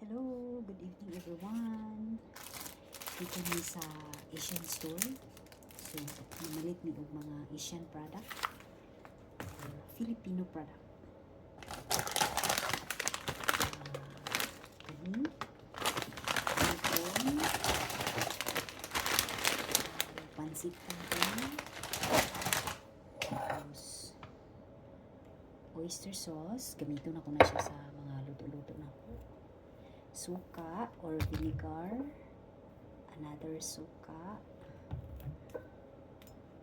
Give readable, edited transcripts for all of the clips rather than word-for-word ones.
Hello, good evening everyone. Dito ni sa Asian store. So, namalit ni og mga Asian product or Filipino product. Kani, ipon, pansit canton, tapos oyster sauce. Gamiton ako na siya sa mga luto-luto na ko. Suka or vinegar, another suka,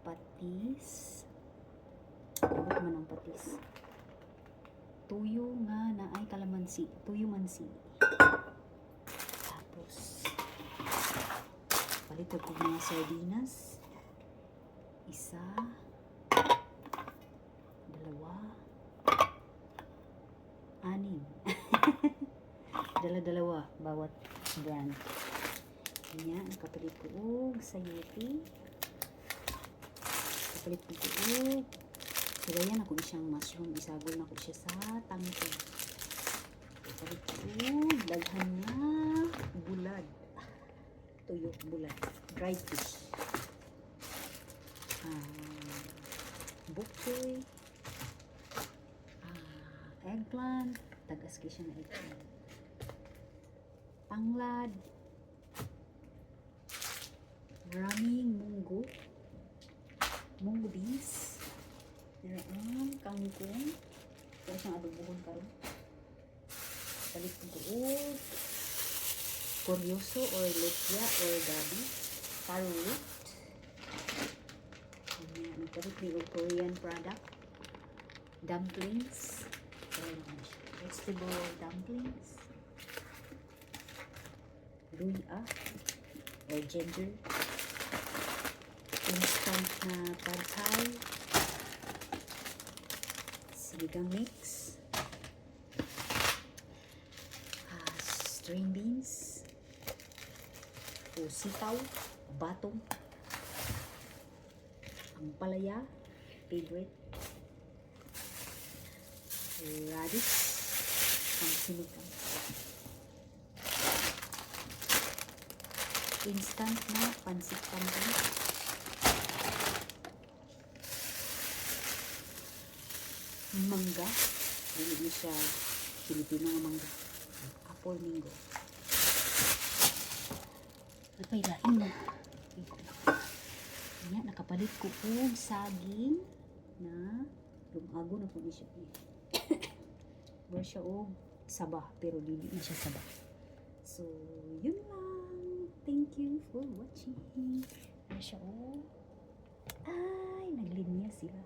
patis, abot man ang patis, tuyo nga na ay kalamansi, tuyo mansi, tapos palit ko mga sardinas, isa, dalawa, anim. Dala-dalawa bawat brand. Kanya, nakapalit ko og sayuti. Nakapalit ko og kaya na ko siyang mushroom. Isagol na ko siya sa tangke. Nakapalit ko og daghan na bulad. Tuyok bulad. Dried fish. Buktoy. Eggplant. Tagas ko siya na eggplant. Tanglad, maraming munggo beans, meron kangkong, kaya siyang adobohon karon. Palit ko og koryoso or lepya or gabi, taro root. Nagpalit ni og Korean product, dumplings, vegetable dumplings, luya or ginger, instant na pad thai, sinigang mix, string beans, o sitaw, batong, ang palaya, favorite, radish, ang sinigang, instant na pansit canton, mangga, hindi siya Filipino nga mangga, apple mango, napailain mo. Kanya, nakapalit ko og saging na lumago na po siya. Wala siya og saba, pero dili na siya saba. So, yun lang. Thank you for watching. Ano siya, oh. Ay, naglinya sila.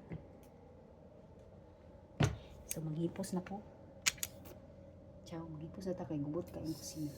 So, maghipos na po. Ciao, maghipos na ta kay gubot ka yung kusina.